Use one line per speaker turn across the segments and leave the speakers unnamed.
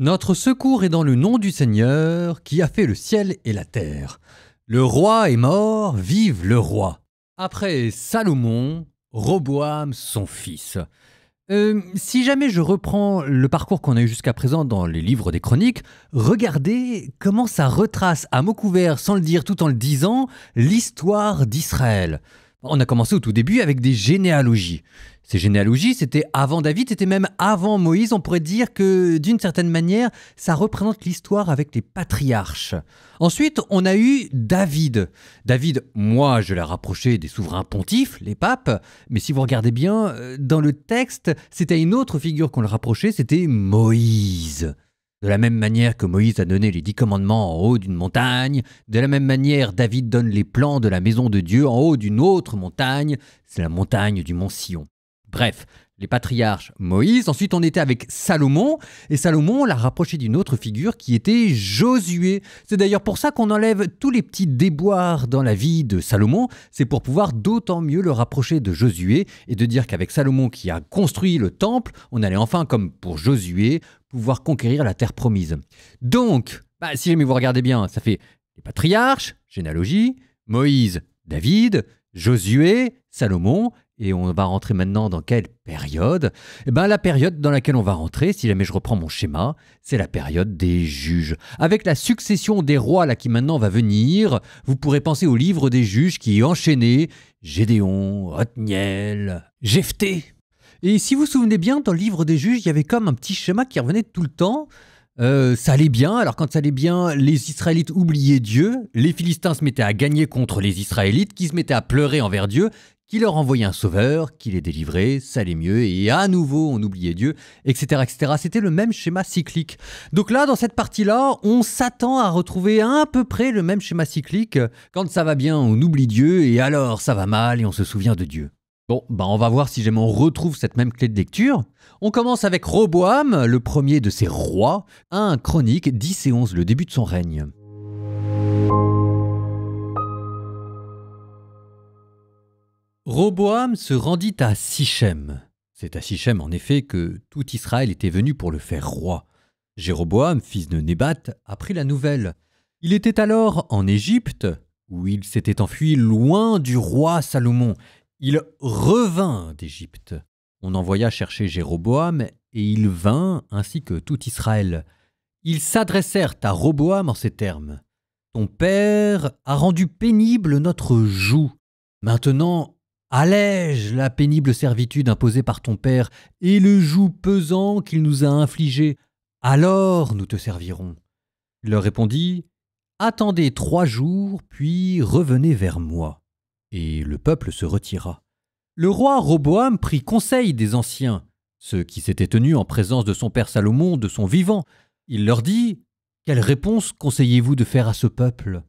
Notre secours est dans le nom du Seigneur qui a fait le ciel et la terre. Le roi est mort, vive le roi. Après Salomon, Roboam son fils. Si jamais je reprends le parcours qu'on a eu jusqu'à présent dans les livres des chroniques, regardez comment ça retrace à mots couverts, sans le dire tout en le disant, l'histoire d'Israël. On a commencé au tout début avec des généalogies. Ces généalogies, c'était avant David, c'était même avant Moïse. On pourrait dire que, d'une certaine manière, ça représente l'histoire avec les patriarches. Ensuite, on a eu David. David, moi, je l'ai rapproché des souverains pontifes, les papes. Mais si vous regardez bien, dans le texte, c'était une autre figure qu'on le rapprochait, c'était Moïse. De la même manière que Moïse a donné les 10 commandements en haut d'une montagne, de la même manière David donne les plans de la maison de Dieu en haut d'une autre montagne, c'est la montagne du mont Sion. Bref, les patriarches Moïse, ensuite on était avec Salomon, et Salomon l'a rapproché d'une autre figure qui était Josué. C'est d'ailleurs pour ça qu'on enlève tous les petits déboires dans la vie de Salomon, c'est pour pouvoir d'autant mieux le rapprocher de Josué, et de dire qu'avec Salomon qui a construit le temple, on allait enfin, comme pour Josué, pouvoir conquérir la terre promise. Donc, si jamais vous regardez bien, ça fait les patriarches, généalogie, Moïse, David, Josué, Salomon, et on va rentrer maintenant dans quelle période ? La période dans laquelle on va rentrer, si jamais je reprends mon schéma, c'est la période des juges. Avec la succession des rois là qui maintenant va venir, vous pourrez penser au livre des juges qui est enchaîné, Gédéon, Othniel, Jephthé. Et si vous vous souvenez bien, dans le livre des juges, il y avait comme un petit schéma qui revenait tout le temps. Ça allait bien, alors quand ça allait bien, les Israélites oubliaient Dieu, les Philistins se mettaient à gagner contre les Israélites, qui se mettaient à pleurer envers Dieu, qui leur envoyait un sauveur, qui les délivrait, ça allait mieux, et à nouveau on oubliait Dieu, etc. etc. C'était le même schéma cyclique. Donc là, dans cette partie-là, on s'attend à retrouver à peu près le même schéma cyclique. Quand ça va bien, on oublie Dieu, et alors ça va mal, et on se souvient de Dieu. Bon, on va voir si jamais on retrouve cette même clé de lecture. On commence avec Roboam, le premier de ces rois, 1 Chroniques 10 et 11, le début de son règne. Roboam se rendit à Sichem. C'est à Sichem en effet que tout Israël était venu pour le faire roi. Jéroboam, fils de Nébat, apprit la nouvelle. Il était alors en Égypte, où il s'était enfui loin du roi Salomon. Il revint d'Égypte. On envoya chercher Jéroboam, et il vint, ainsi que tout Israël. Ils s'adressèrent à Roboam en ces termes. « Ton père a rendu pénible notre joug. Maintenant, allège la pénible servitude imposée par ton père et le joug pesant qu'il nous a infligé. Alors nous te servirons. » Il leur répondit « Attendez 3 jours, puis revenez vers moi. » Et le peuple se retira. Le roi Roboam prit conseil des anciens, ceux qui s'étaient tenus en présence de son père Salomon de son vivant. Il leur dit « Quelle réponse conseillez-vous de faire à ce peuple ?»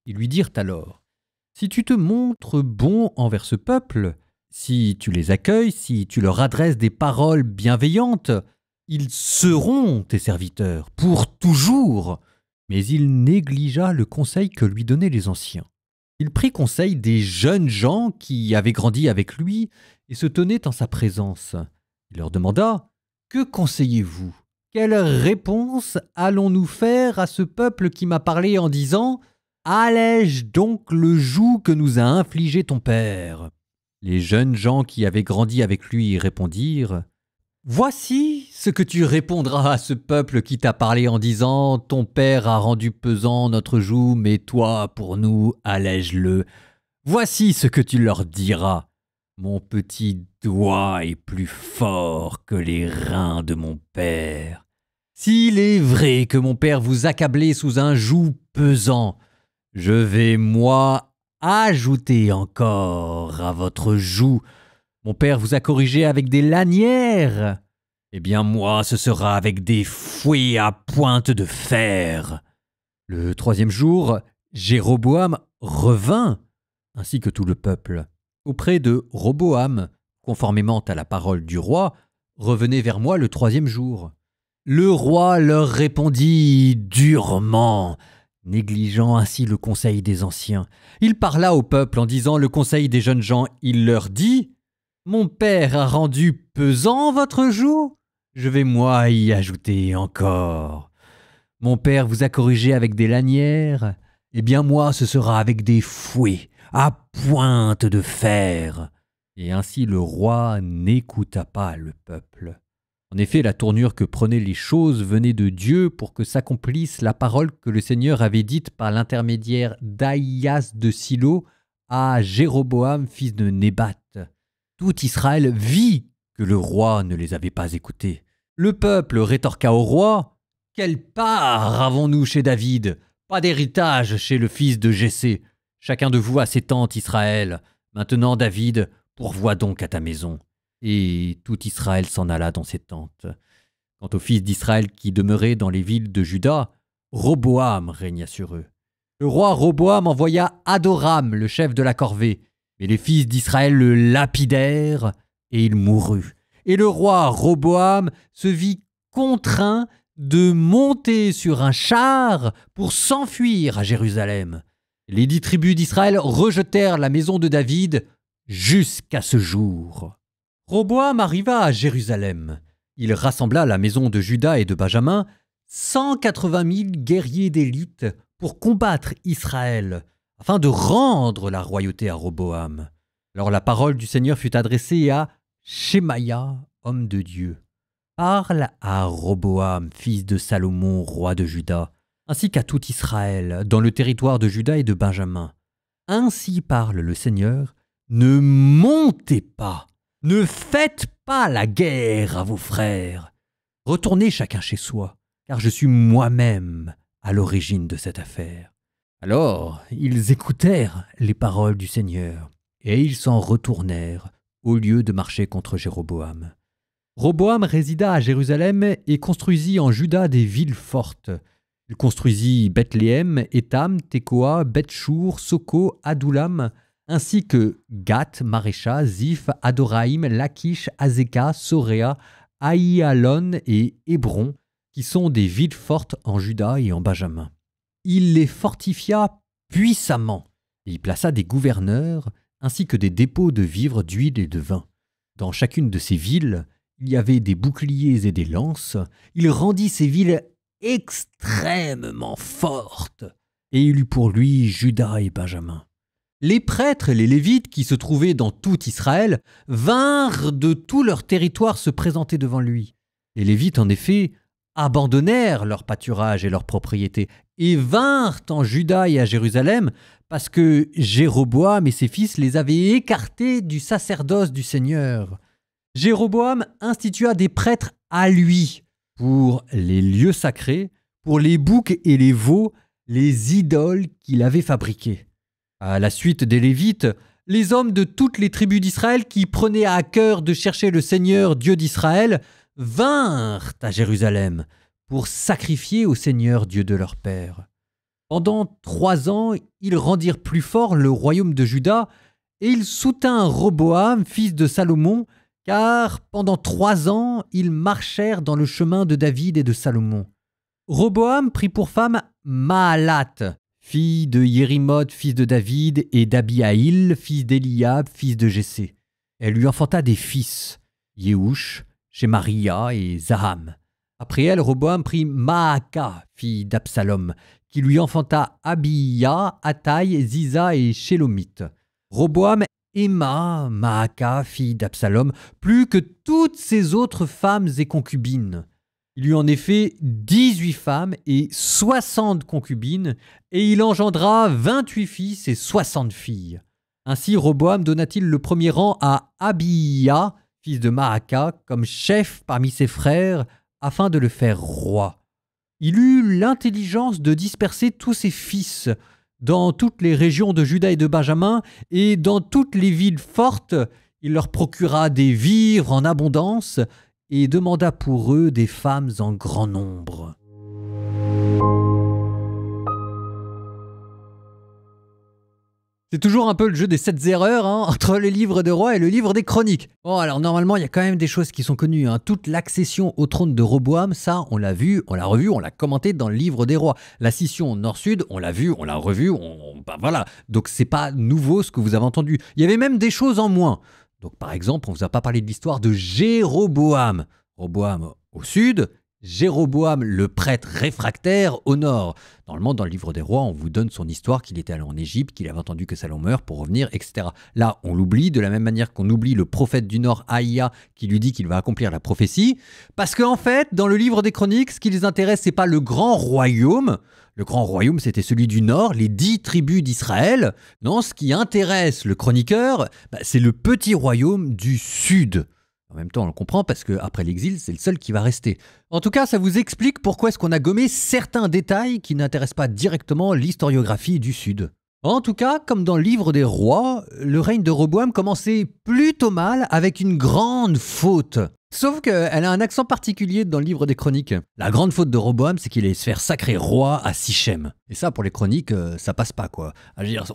Ils lui dirent alors « Si tu te montres bon envers ce peuple, si tu les accueilles, si tu leur adresses des paroles bienveillantes, ils seront tes serviteurs pour toujours. » Mais il négligea le conseil que lui donnaient les anciens. Il prit conseil des jeunes gens qui avaient grandi avec lui et se tenaient en sa présence. Il leur demanda « Que conseillez-vous ? Quelle réponse allons-nous faire à ce peuple qui m'a parlé en disant « Allège donc le joug que nous a infligé ton père ?» Les jeunes gens qui avaient grandi avec lui répondirent « Voici ce que tu répondras à ce peuple qui t'a parlé en disant « Ton père a rendu pesant notre joug, mais toi, pour nous, allège-le. » Voici ce que tu leur diras. « Mon petit doigt est plus fort que les reins de mon père. S'il est vrai que mon père vous accablait sous un joug pesant, je vais, moi, ajouter encore à votre joug. Mon père vous a corrigé avec des lanières. Eh bien, moi, ce sera avec des fouets à pointe de fer. » Le 3e jour, Jéroboam revint, ainsi que tout le peuple, auprès de Roboam, conformément à la parole du roi, revenez vers moi le 3e jour. Le roi leur répondit durement, négligeant ainsi le conseil des anciens. Il parla au peuple en disant le conseil des jeunes gens. Il leur dit « Mon père a rendu pesant votre joug ? je vais moi y ajouter encore. Mon père vous a corrigé avec des lanières, eh bien moi ce sera avec des fouets à pointe de fer. » Et ainsi le roi n'écouta pas le peuple. En effet, la tournure que prenaient les choses venait de Dieu pour que s'accomplisse la parole que le Seigneur avait dite par l'intermédiaire d'Ahias de Silo à Jéroboam, fils de Nébat. Tout Israël vit que le roi ne les avait pas écoutés. Le peuple rétorqua au roi: « Quelle part avons-nous chez David? Pas d'héritage chez le fils de Jessé. Chacun de vous a ses tentes, Israël. Maintenant, David, pourvois donc à ta maison. » Et tout Israël s'en alla dans ses tentes. Quant aux fils d'Israël qui demeuraient dans les villes de Juda, Roboam régna sur eux. Le roi Roboam envoya Adoram, le chef de la corvée, mais les fils d'Israël le lapidèrent et il mourut. Et le roi Roboam se vit contraint de monter sur un char pour s'enfuir à Jérusalem. Les 10 tribus d'Israël rejetèrent la maison de David jusqu'à ce jour. Roboam arriva à Jérusalem. Il rassembla la maison de Juda et de Benjamin, 180 000 guerriers d'élite pour combattre Israël, afin de rendre la royauté à Roboam. Alors la parole du Seigneur fut adressée à Shemaïa, homme de Dieu. « Parle à Roboam, fils de Salomon, roi de Juda, ainsi qu'à tout Israël, dans le territoire de Juda et de Benjamin. Ainsi parle le Seigneur, ne montez pas. Ne faites pas la guerre à vos frères. Retournez chacun chez soi, car je suis moi-même à l'origine de cette affaire. » Alors ils écoutèrent les paroles du Seigneur, et ils s'en retournèrent au lieu de marcher contre Jéroboam. Roboam résida à Jérusalem et construisit en Juda des villes fortes. Il construisit Bethléem, Étam, Tekoa, Beth-Chour, Soko, Adoulam, ainsi que Gath, Marécha, Ziph, Adoraïm, Lachish, Azeka, Soréa, Aïalon et Hébron, qui sont des villes fortes en Juda et en Benjamin. Il les fortifia puissamment, et y plaça des gouverneurs, ainsi que des dépôts de vivres, d'huile et de vin. Dans chacune de ces villes, il y avait des boucliers et des lances. Il rendit ces villes extrêmement fortes, et il eut pour lui Juda et Benjamin. Les prêtres et les Lévites qui se trouvaient dans tout Israël vinrent de tout leur territoire se présenter devant lui. Les Lévites, en effet, abandonnèrent leur pâturage et leurs propriétés et vinrent en Juda et à Jérusalem parce que Jéroboam et ses fils les avaient écartés du sacerdoce du Seigneur. Jéroboam institua des prêtres à lui pour les lieux sacrés, pour les boucs et les veaux, les idoles qu'il avait fabriquées. À la suite des Lévites, les hommes de toutes les tribus d'Israël qui prenaient à cœur de chercher le Seigneur, Dieu d'Israël, vinrent à Jérusalem pour sacrifier au Seigneur, Dieu de leur père. Pendant 3 ans, ils rendirent plus fort le royaume de Juda et ils soutinrent Roboam, fils de Salomon, car pendant 3 ans, ils marchèrent dans le chemin de David et de Salomon. Roboam prit pour femme Mahalat, fille de Yérimoth, fils de David, et d'Abihaïl, fils d'Eliab, fils de Jessé. Elle lui enfanta des fils, Yehush, Shemaria et Zaham. Après elle, Roboam prit Maaka, fille d'Absalom, qui lui enfanta Abiya, Ataï, Ziza et Shélomith. Roboam aima Maaka, fille d'Absalom, plus que toutes ses autres femmes et concubines. Il eut en effet 18 femmes et 60 concubines, et il engendra 28 fils et 60 filles. Ainsi Roboam donna-t-il le premier rang à Abiya, fils de Maaka, comme chef parmi ses frères, afin de le faire roi. Il eut l'intelligence de disperser tous ses fils dans toutes les régions de Juda et de Benjamin, et dans toutes les villes fortes, il leur procura des vivres en abondance, et demanda pour eux des femmes en grand nombre. C'est toujours un peu le jeu des 7 erreurs entre le livre des rois et le livre des chroniques. Bon, alors normalement, il y a quand même des choses qui sont connues. Toute l'accession au trône de Roboam, ça, on l'a vu, on l'a revu, on l'a commenté dans le livre des rois. La scission nord-sud, on l'a vu, on l'a revu, voilà. Donc c'est pas nouveau ce que vous avez entendu. Il y avait même des choses en moins. Donc par exemple, on ne vous a pas parlé de l'histoire de Jéroboam. Roboam, au sud, Jéroboam le prêtre réfractaire au nord. Normalement, dans le livre des rois, on vous donne son histoire, qu'il était allé en Égypte, qu'il avait entendu que Salomon meurt pour revenir, etc. Là, on l'oublie de la même manière qu'on oublie le prophète du nord, Aïa, qui lui dit qu'il va accomplir la prophétie. Parce qu'en fait, dans le livre des chroniques, ce qui les intéresse, c'est pas le grand royaume. Le grand royaume, c'était celui du nord, les 10 tribus d'Israël. Non, ce qui intéresse le chroniqueur, c'est le petit royaume du sud. En même temps, on le comprend parce qu'après l'exil, c'est le seul qui va rester. En tout cas, ça vous explique pourquoi est-ce qu'on a gommé certains détails qui n'intéressent pas directement l'historiographie du Sud. En tout cas, comme dans le livre des rois, le règne de Roboam commençait plutôt mal avec une grande faute. Sauf qu'elle a un accent particulier dans le livre des chroniques. La grande faute de Roboam, c'est qu'il allait se faire sacrer roi à Sichem. Et ça, pour les chroniques, ça passe pas, quoi.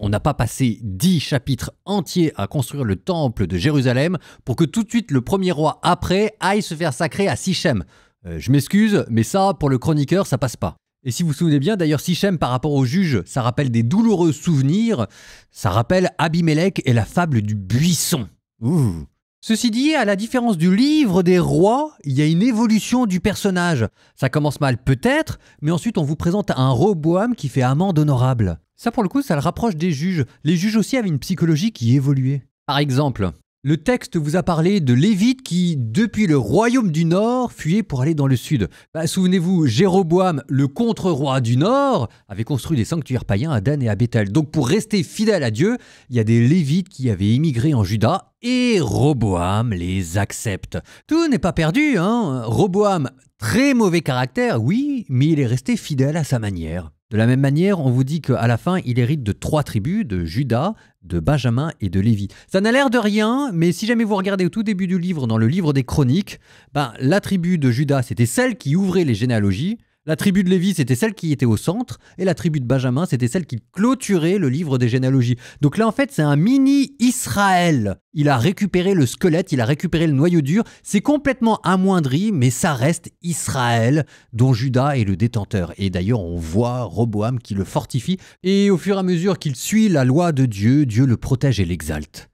On n'a pas passé 10 chapitres entiers à construire le temple de Jérusalem pour que tout de suite le premier roi après aille se faire sacrer à Sichem. Je m'excuse, mais ça, pour le chroniqueur, ça passe pas. Et si vous vous souvenez bien, d'ailleurs, Sichem, par rapport aux juges, ça rappelle des douloureux souvenirs. Ça rappelle Abimélec et la fable du buisson. Ouh. Ceci dit, à la différence du livre des rois, il y a une évolution du personnage. Ça commence mal peut-être, mais ensuite on vous présente un Roboam qui fait amende honorable. Ça pour le coup, ça le rapproche des juges. Les juges aussi avaient une psychologie qui évoluait. Par exemple, le texte vous a parlé de Lévites qui, depuis le royaume du Nord, fuyaient pour aller dans le Sud. Souvenez-vous, Jéroboam, le contre-roi du Nord, avait construit des sanctuaires païens à Dan et à Bethel. Donc pour rester fidèle à Dieu, il y a des Lévites qui avaient émigré en Juda et Roboam les accepte. Tout n'est pas perdu, hein. Roboam, très mauvais caractère, oui, mais il est resté fidèle à sa manière. De la même manière, on vous dit qu'à la fin, il hérite de 3 tribus, de Juda, de Benjamin et de Lévi. Ça n'a l'air de rien, mais si jamais vous regardez au tout début du livre, dans le livre des chroniques, la tribu de Juda, c'était celle qui ouvrait les généalogies, la tribu de Lévi, c'était celle qui était au centre, et la tribu de Benjamin, c'était celle qui clôturait le livre des généalogies. Donc là, en fait, c'est un mini-Israël. Il a récupéré le squelette, il a récupéré le noyau dur, c'est complètement amoindri, mais ça reste Israël, dont Juda est le détenteur. Et d'ailleurs, on voit Roboam qui le fortifie, et au fur et à mesure qu'il suit la loi de Dieu, Dieu le protège et l'exalte.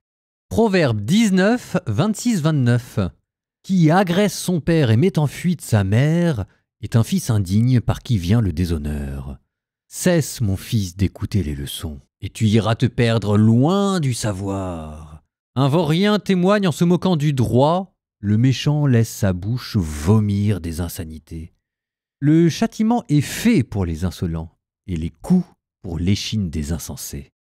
Proverbe 19, 26-29. Qui agresse son père et met en fuite sa mère est un fils indigne par qui vient le déshonneur. Cesse, mon fils, d'écouter les leçons, et tu iras te perdre loin du savoir. Un vaurien témoigne en se moquant du droit, le méchant laisse sa bouche vomir des insanités. Le châtiment est fait pour les insolents, et les coups pour l'échine des insensés.